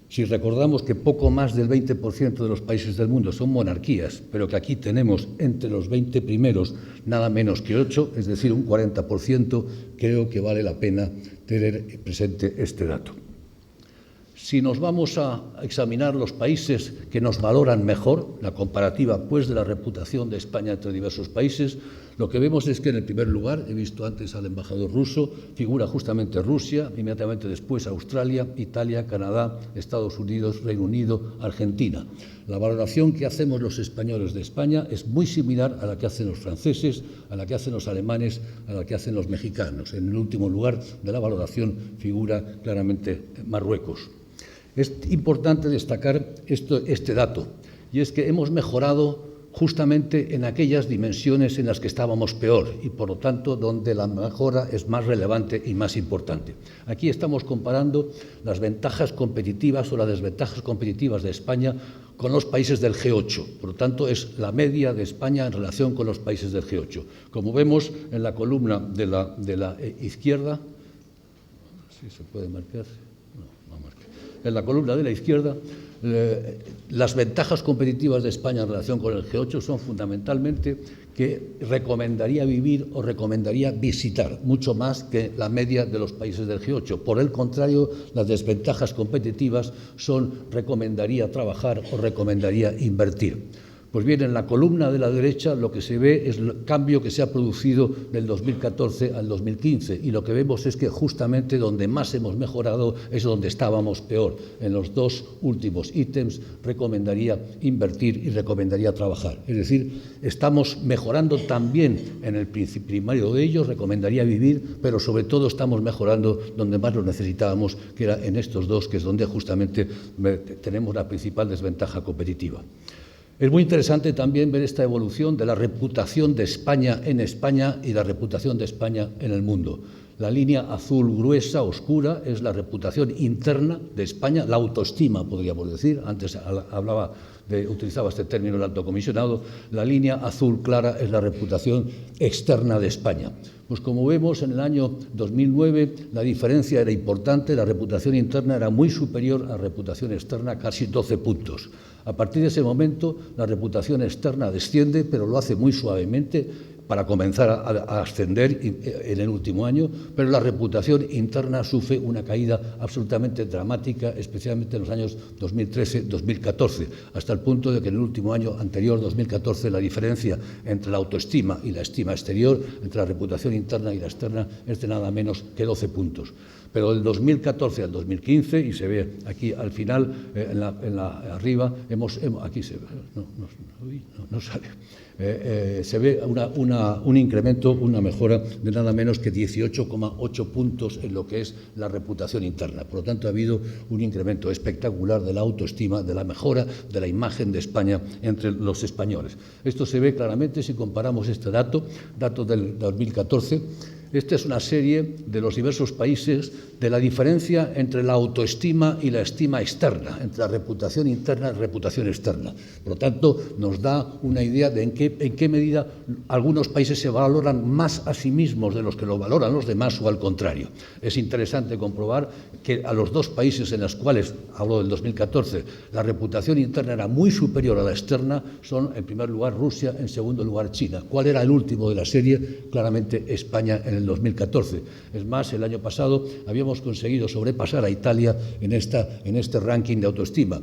Si recordamos que poco más del 20% de los países del mundo son monarquías, pero que aquí tenemos entre los 20 primeros nada menos que 8, es decir, un 40%, creo que vale la pena tener presente este dato. Si nos vamos a examinar los países que nos valoran mejor, la comparativa pues de la reputación de España entre diversos países, lo que vemos es que en el primer lugar, he visto antes al embajador ruso, figura justamente Rusia, inmediatamente después Australia, Italia, Canadá, Estados Unidos, Reino Unido, Argentina. La valoración que hacemos los españoles de España es muy similar a la que hacen los franceses, a la que hacen los alemanes, a la que hacen los mexicanos. En el último lugar de la valoración figura claramente Marruecos. Es importante destacar este dato, y es que hemos mejorado justamente en aquellas dimensiones en las que estábamos peor y, por lo tanto, donde la mejora es más relevante y más importante. Aquí estamos comparando las ventajas competitivas o las desventajas competitivas de España con los países del G8. Por lo tanto, es la media de España en relación con los países del G8. Como vemos en la columna de la izquierda, ¿sí se puede marcar? No marca. En la columna de la izquierda, las ventajas competitivas de España en relación con el G8 son fundamentalmente que recomendaría vivir o recomendaría visitar, mucho más que la media de los países del G8. Por el contrario, las desventajas competitivas son recomendaría trabajar o recomendaría invertir. Pues bien, en la columna de la derecha lo que se ve es el cambio que se ha producido del 2014 al 2015, y lo que vemos es que justamente donde más hemos mejorado es donde estábamos peor. En los dos últimos ítems, recomendaría invertir y recomendaría trabajar. Es decir, estamos mejorando también en el primario de ellos, recomendaría vivir, pero sobre todo estamos mejorando donde más lo necesitábamos, que era en estos dos, que es donde justamente tenemos la principal desventaja competitiva. Es muy interesante también ver esta evolución de la reputación de España en España y la reputación de España en el mundo. La línea azul gruesa, oscura, es la reputación interna de España, la autoestima, podríamos decir. Antes utilizaba este término el alto comisionado. La línea azul clara es la reputación externa de España. Pues como vemos, en el año 2009 la diferencia era importante, la reputación interna era muy superior a la reputación externa, casi 12 puntos. A partir de ese momento, la reputación externa desciende, pero lo hace muy suavemente para comenzar a ascender en el último año, pero la reputación interna sufre una caída absolutamente dramática, especialmente en los años 2013-2014, hasta el punto de que en el último año anterior, 2014, la diferencia entre la autoestima y la estima exterior, entre la reputación interna y la externa, es de nada menos que 12 puntos. Pero del 2014 al 2015, y se ve aquí al final, arriba, aquí se ve, no sale, se ve un incremento, una mejora de nada menos que 18,8 puntos en lo que es la reputación interna. Por lo tanto, ha habido un incremento espectacular de la autoestima, de la mejora de la imagen de España entre los españoles. Esto se ve claramente si comparamos este dato del 2014. Esta es una serie de los diversos países de la diferencia entre la autoestima y la estima externa, entre la reputación interna y la reputación externa. Por lo tanto, nos da una idea de en qué medida algunos países se valoran más a sí mismos de los que lo valoran los demás, o al contrario. Es interesante comprobar que a los dos países en los cuales, hablo del 2014, la reputación interna era muy superior a la externa, son en primer lugar Rusia, en segundo lugar China. ¿Cuál era el último de la serie? Claramente España en el 2014. Es más, el año pasado habíamos conseguido sobrepasar a Italia en este ranking de autoestima.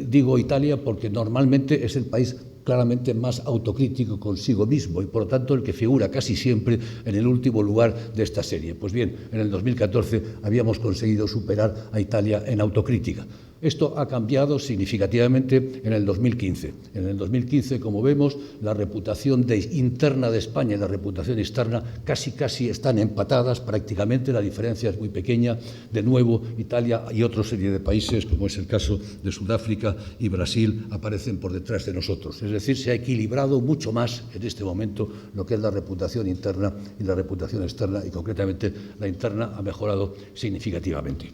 Digo Italia porque normalmente es el país claramente más autocrítico consigo mismo y, por lo tanto, el que figura casi siempre en el último lugar de esta serie. Pues bien, en el 2014 habíamos conseguido superar a Italia en autocrítica. Esto ha cambiado significativamente en el 2015. En el 2015, como vemos, la reputación interna de España y la reputación externa casi están empatadas prácticamente, la diferencia es muy pequeña. De nuevo, Italia y otra serie de países, como es el caso de Sudáfrica y Brasil, aparecen por detrás de nosotros. Es decir, se ha equilibrado mucho más en este momento lo que es la reputación interna y la reputación externa, y concretamente la interna ha mejorado significativamente.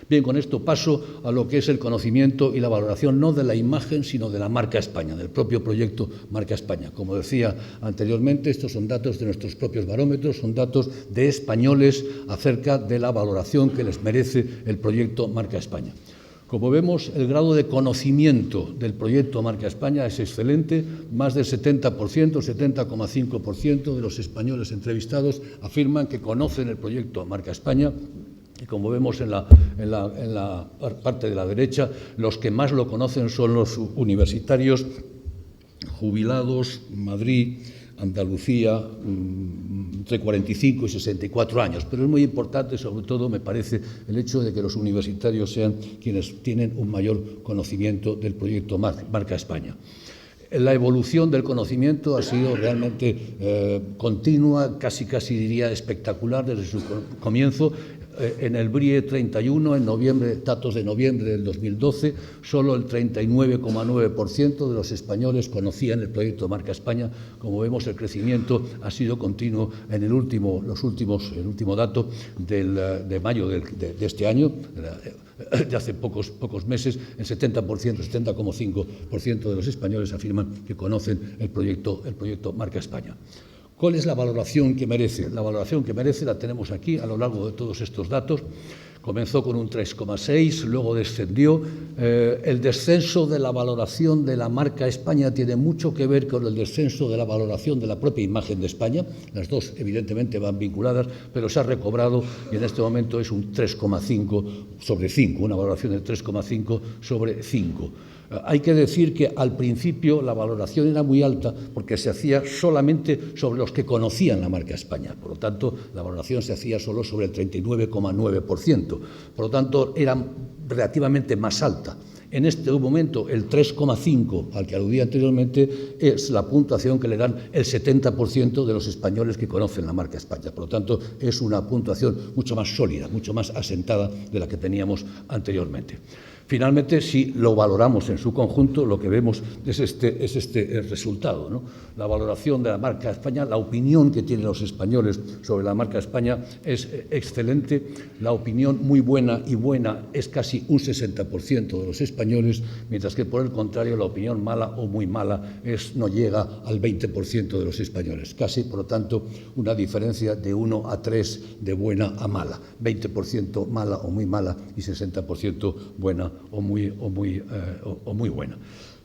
Bien, con esto paso a lo que es el conocimiento y la valoración no de la imagen, sino de la marca España, del propio proyecto Marca España. Como decía anteriormente, estos son datos de nuestros propios barómetros, son datos de españoles acerca de la valoración que les merece el proyecto Marca España. Como vemos, el grado de conocimiento del proyecto Marca España es excelente. Más del 70%, 70,5% de los españoles entrevistados afirman que conocen el proyecto Marca España. Y como vemos en la parte de la derecha, los que más lo conocen son los universitarios jubilados, Madrid, Andalucía, entre 45 y 64 años. Pero es muy importante, sobre todo, me parece, el hecho de que los universitarios sean quienes tienen un mayor conocimiento del proyecto Marca España. La evolución del conocimiento ha sido realmente continua, casi diría espectacular desde su comienzo. En el BRIE 31, en noviembre, datos de noviembre del 2012, solo el 39,9% de los españoles conocían el proyecto Marca España. Como vemos, el crecimiento ha sido continuo en el último dato de mayo de este año, de hace pocos meses. El 70%, 70,5% de los españoles afirman que conocen el proyecto Marca España. ¿Cuál es la valoración que merece? La valoración que merece la tenemos aquí a lo largo de todos estos datos. Comenzó con un 3,6, luego descendió. El descenso de la valoración de la marca España tiene mucho que ver con el descenso de la valoración de la propia imagen de España. Las dos, evidentemente, van vinculadas, pero se ha recobrado y en este momento es un 3,5 sobre 5, una valoración de 3,5 sobre 5. Hay que decir que al principio la valoración era muy alta porque se hacía solamente sobre los que conocían la marca España. Por lo tanto, la valoración se hacía solo sobre el 39,9%. Por lo tanto, era relativamente más alta. En este momento, el 3,5 al que aludía anteriormente es la puntuación que le dan el 70% de los españoles que conocen la marca España. Por lo tanto, es una puntuación mucho más sólida, mucho más asentada de la que teníamos anteriormente. Finalmente, si lo valoramos en su conjunto, lo que vemos es este resultado, ¿no? La valoración de la marca España, la opinión que tienen los españoles sobre la marca España es excelente. La opinión muy buena y buena es casi un 60% de los españoles, mientras que, por el contrario, la opinión mala o muy mala no llega al 20% de los españoles. Casi, por lo tanto, una diferencia de 1 a 3 de buena a mala. 20% mala o muy mala y 60% buena o muy buena.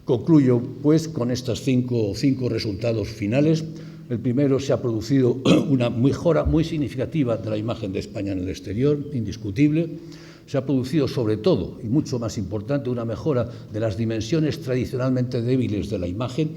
Concluyo, pues, con estos cinco resultados finales. El primero, se ha producido una mejora muy significativa de la imagen de España en el exterior, indiscutible. Se ha producido, sobre todo, y mucho más importante, una mejora de las dimensiones tradicionalmente débiles de la imagen.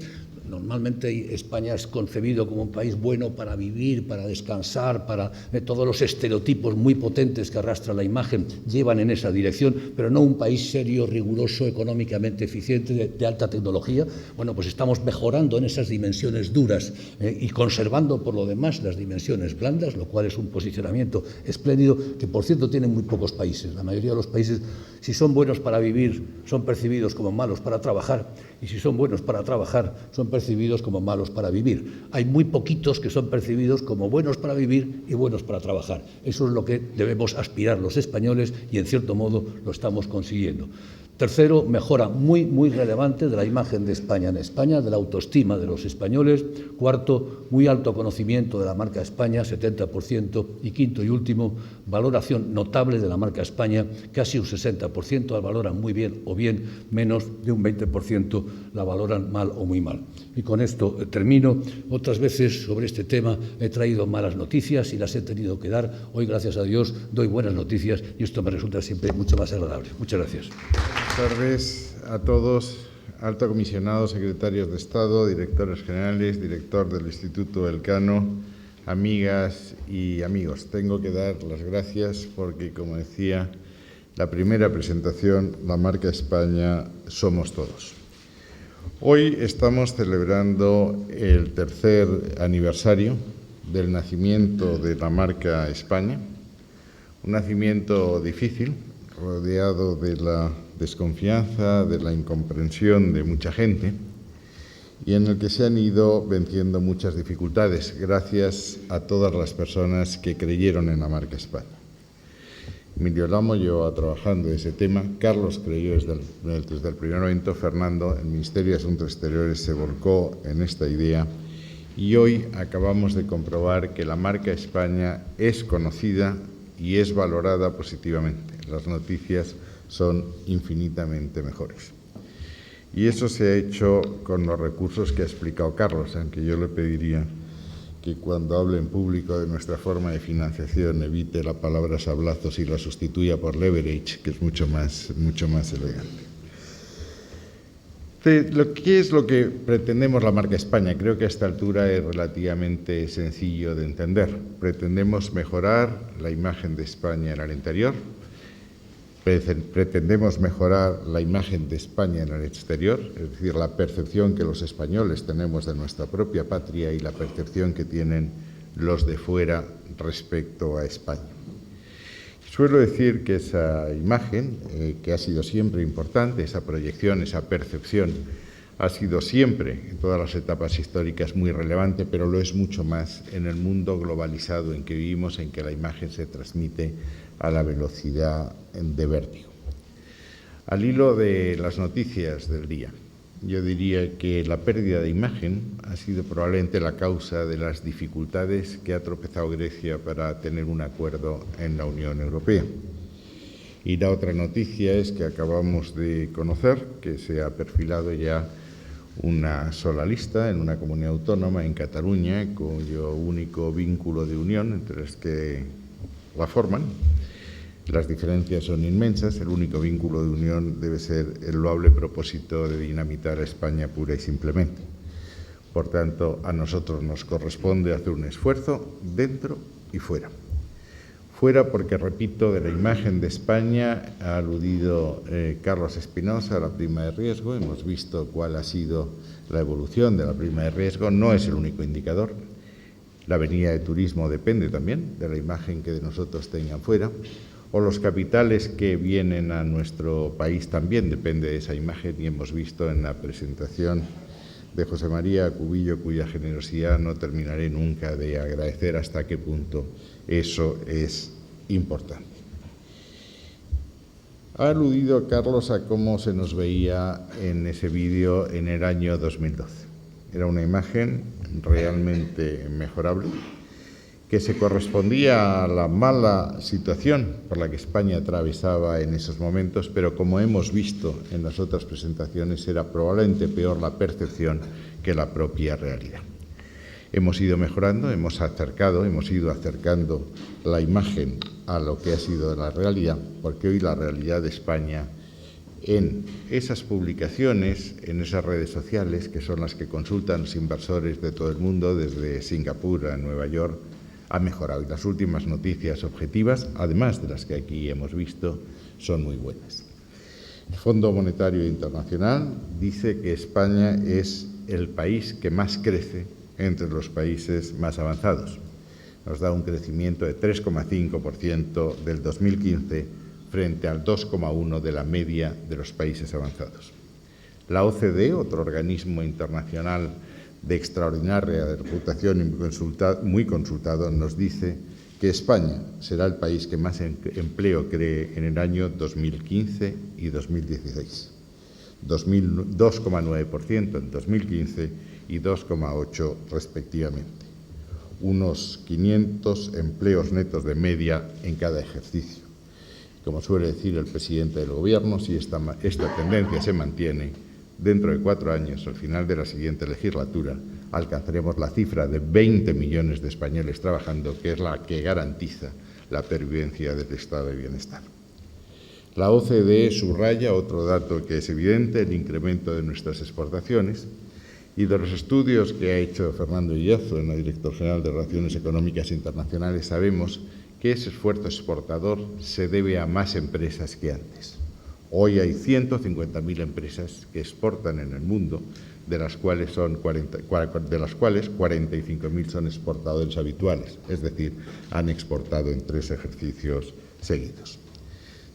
Normalmente España es concebido como un país bueno para vivir, para descansar, para todos los estereotipos muy potentes que arrastra la imagen llevan en esa dirección, pero no un país serio, riguroso, económicamente eficiente, de alta tecnología. Bueno, pues estamos mejorando en esas dimensiones duras y conservando por lo demás las dimensiones blandas, lo cual es un posicionamiento espléndido que, por cierto, tienen muy pocos países. La mayoría de los países, si son buenos para vivir, son percibidos como malos para trabajar, y si son buenos para trabajar, son percibidos como malos para vivir. Hay muy poquitos que son percibidos como buenos para vivir y buenos para trabajar. Eso es lo que debemos aspirar los españoles y, en cierto modo, lo estamos consiguiendo. Tercero, mejora muy relevante de la imagen de España en España, de la autoestima de los españoles. Cuarto, muy alto conocimiento de la marca España, 70%. Y quinto y último, valoración notable de la marca España, casi un 60%, la valoran muy bien o bien, menos de un 20% la valoran mal o muy mal. Y con esto termino. Otras veces sobre este tema he traído malas noticias y las he tenido que dar. Hoy, gracias a Dios, doy buenas noticias y esto me resulta siempre mucho más agradable. Muchas gracias. Buenas tardes a todos, alto comisionado, secretarios de Estado, directores generales, director del Instituto Elcano, amigas y amigos. Tengo que dar las gracias porque, como decía, la primera presentación, la marca España, somos todos. Hoy estamos celebrando el tercer aniversario del nacimiento de la marca España, un nacimiento difícil, rodeado de la desconfianza, de la incomprensión de mucha gente y en el que se han ido venciendo muchas dificultades gracias a todas las personas que creyeron en la marca España. Emilio Lamo llevaba trabajando ese tema, Carlos creyó desde el primer momento, Fernando, el Ministerio de Asuntos Exteriores se volcó en esta idea y hoy acabamos de comprobar que la marca España es conocida y es valorada positivamente. Las noticias son infinitamente mejores. Y eso se ha hecho con los recursos que ha explicado Carlos, aunque yo le pediría que cuando hable en público de nuestra forma de financiación evite la palabra sablazos y la sustituya por leverage, que es mucho más elegante. ¿Qué es lo que pretendemos la marca España? Creo que a esta altura es relativamente sencillo de entender. Pretendemos mejorar la imagen de España en el interior, pretendemos mejorar la imagen de España en el exterior, es decir, la percepción que los españoles tenemos de nuestra propia patria y la percepción que tienen los de fuera respecto a España. Suelo decir que esa imagen, que ha sido siempre importante, esa proyección, esa percepción, ha sido siempre, en todas las etapas históricas, muy relevante, pero lo es mucho más en el mundo globalizado en que vivimos, en que la imagen se transmite a la velocidad de vértigo. Al hilo de las noticias del día, yo diría que la pérdida de imagen ha sido probablemente la causa de las dificultades que ha tropezado Grecia para tener un acuerdo en la Unión Europea. Y la otra noticia es que acabamos de conocer que se ha perfilado ya una sola lista en una comunidad autónoma, en Cataluña, cuyo único vínculo de unión entre los que la forman. Las diferencias son inmensas, el único vínculo de unión debe ser el loable propósito de dinamitar a España pura y simplemente. Por tanto, a nosotros nos corresponde hacer un esfuerzo dentro y fuera. Fuera porque, repito, de la imagen de España ha aludido Carlos Espinosa a la prima de riesgo. Hemos visto cuál ha sido la evolución de la prima de riesgo. No es el único indicador. La venida de turismo depende también de la imagen que de nosotros tengan fuera. O los capitales que vienen a nuestro país también depende de esa imagen, y hemos visto en la presentación de José María Cubillo, cuya generosidad no terminaré nunca de agradecer hasta qué punto eso es importante. Ha aludido Carlos a cómo se nos veía en ese vídeo en el año 2012. Era una imagen realmente mejorable, que se correspondía a la mala situación por la que España atravesaba en esos momentos, pero como hemos visto en las otras presentaciones, era probablemente peor la percepción que la propia realidad. Hemos ido mejorando, hemos ido acercando la imagen a lo que ha sido la realidad, porque hoy la realidad de España en esas publicaciones, en esas redes sociales, que son las que consultan los inversores de todo el mundo, desde Singapur a Nueva York, ha mejorado. Y las últimas noticias objetivas, además de las que aquí hemos visto, son muy buenas. El Fondo Monetario Internacional dice que España es el país que más crece entre los países más avanzados. Nos da un crecimiento de 3,5% del 2015 frente al 2,1% de la media de los países avanzados. La OCDE, otro organismo internacional de extraordinaria reputación y muy consultado, nos dice que España será el país que más empleo cree en el año 2015 y 2016. 2,9% en 2015 y 2,8% respectivamente. Unos 500 empleos netos de media en cada ejercicio. Como suele decir el presidente del Gobierno, si esta tendencia se mantiene, dentro de 4 años, al final de la siguiente legislatura, alcanzaremos la cifra de 20 millones de españoles trabajando, que es la que garantiza la pervivencia del estado de bienestar. La OCDE subraya otro dato que es evidente, el incremento de nuestras exportaciones, y de los estudios que ha hecho Fernando Illazo, en la Director General de Relaciones Económicas Internacionales, sabemos que ese esfuerzo exportador se debe a más empresas que antes. Hoy hay 150.000 empresas que exportan en el mundo, de las cuales 45.000 son exportadores habituales, es decir, han exportado en 3 ejercicios seguidos.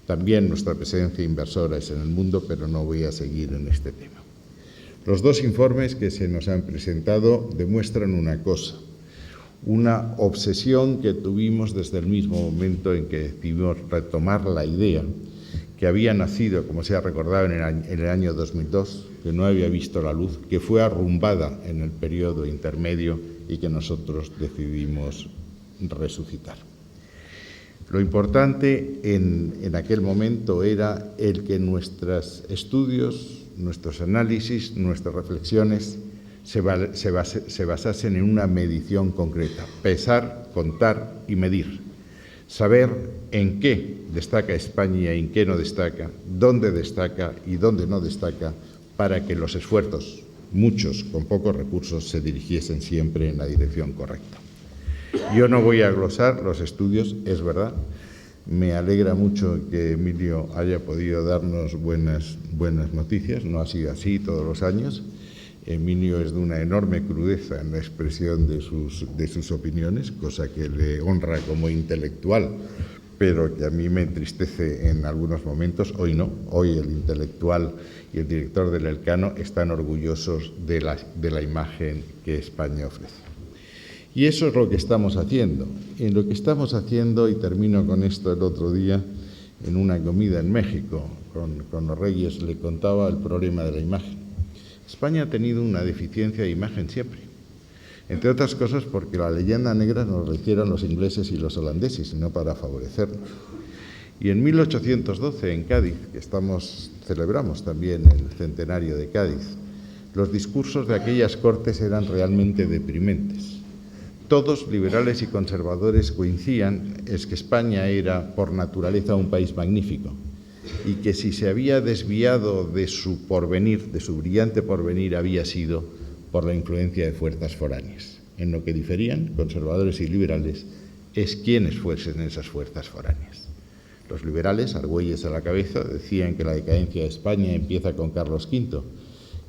También nuestra presencia inversora es en el mundo, pero no voy a seguir en este tema. Los 2 informes que se nos han presentado demuestran una cosa. una obsesión que tuvimos desde el mismo momento en que decidimos retomar la idea que había nacido, como se ha recordado, en el año 2002, que no había visto la luz, que fue arrumbada en el periodo intermedio y que nosotros decidimos resucitar. Lo importante en aquel momento era el que nuestros estudios, nuestros análisis, nuestras reflexiones se basasen en una medición concreta: pesar, contar y medir. Saber en qué destaca España y en qué no destaca, dónde destaca y dónde no destaca, para que los esfuerzos, muchos con pocos recursos, se dirigiesen siempre en la dirección correcta. Yo no voy a glosar los estudios, es verdad. Me alegra mucho que Emilio haya podido darnos buenas noticias. No ha sido así todos los años. Emilio es de una enorme crudeza en la expresión de sus opiniones, cosa que le honra como intelectual, pero que a mí me entristece en algunos momentos. Hoy no, hoy el intelectual y el director del Elcano están orgullosos de la imagen que España ofrece. Y eso es lo que estamos haciendo. En lo que estamos haciendo, y termino con esto, el otro día, en una comida en México, con los reyes, le contaba el problema de la imagen. España ha tenido una deficiencia de imagen siempre, entre otras cosas porque la leyenda negra nos la hicieron los ingleses y los holandeses, y no para favorecernos. Y en 1812, en Cádiz, que celebramos también el centenario de Cádiz, los discursos de aquellas cortes eran realmente deprimentes. Todos, liberales y conservadores, coincidían en que España era, por naturaleza, un país magnífico, y que si se había desviado de su porvenir, de su brillante porvenir, había sido por la influencia de fuerzas foráneas. En lo que diferían conservadores y liberales es quiénes fuesen esas fuerzas foráneas. Los liberales, Argüelles a la cabeza, decían que la decadencia de España empieza con Carlos V,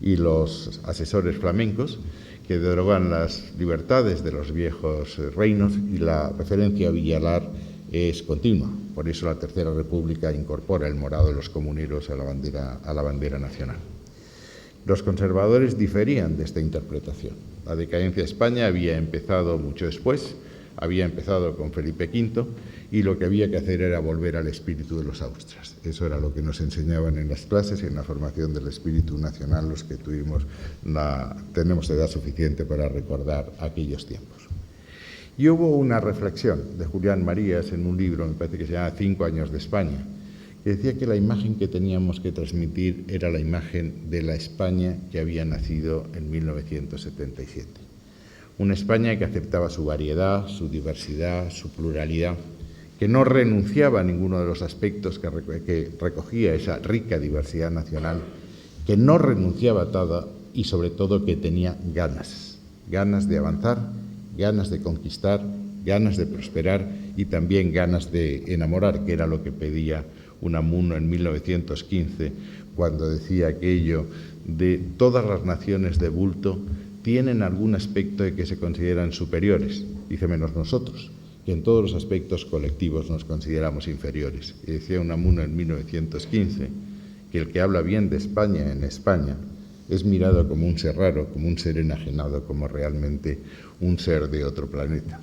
y los asesores flamencos, que derogan las libertades de los viejos reinos, y la referencia a Villalar es continua. Por eso la Tercera República incorpora el morado de los comuneros a la bandera nacional. Los conservadores diferían de esta interpretación. La decadencia de España había empezado mucho después, había empezado con Felipe V, y lo que había que hacer era volver al espíritu de los Austras. Eso era lo que nos enseñaban en las clases y en la formación del espíritu nacional, los que tenemos edad suficiente para recordar aquellos tiempos. Y hubo una reflexión de Julián Marías en un libro, me parece que se llama 5 años de España, que decía que la imagen que teníamos que transmitir era la imagen de la España que había nacido en 1977. Una España que aceptaba su variedad, su diversidad, su pluralidad, que no renunciaba a ninguno de los aspectos que recogía esa rica diversidad nacional, que no renunciaba a todo y sobre todo que tenía ganas de avanzar, ganas de conquistar, ganas de prosperar y también ganas de enamorar, que era lo que pedía Unamuno en 1915, cuando decía aquello de todas las naciones de bulto tienen algún aspecto de que se consideran superiores, dice menos nosotros, que en todos los aspectos colectivos nos consideramos inferiores. Y decía Unamuno en 1915 que el que habla bien de España en España es mirado como un ser raro, como un ser enajenado, como realmente un ser de otro planeta.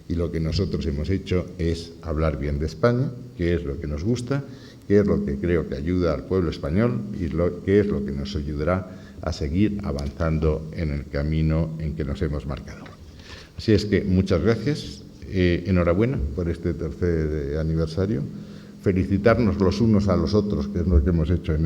Y lo que nosotros hemos hecho es hablar bien de España, que es lo que nos gusta, que es lo que creo que ayuda al pueblo español y que es lo que nos ayudará a seguir avanzando en el camino en que nos hemos marcado. Así es que muchas gracias, enhorabuena por este tercer aniversario. Felicitarnos los unos a los otros, que es lo que hemos hecho en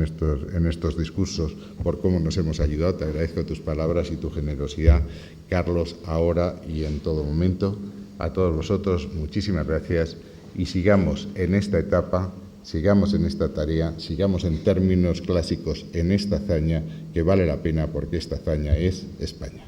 estos discursos, por cómo nos hemos ayudado. Te agradezco tus palabras y tu generosidad, Carlos, ahora y en todo momento. A todos vosotros, muchísimas gracias y sigamos en esta etapa, sigamos en esta tarea, sigamos en términos clásicos en esta hazaña que vale la pena porque esta hazaña es España.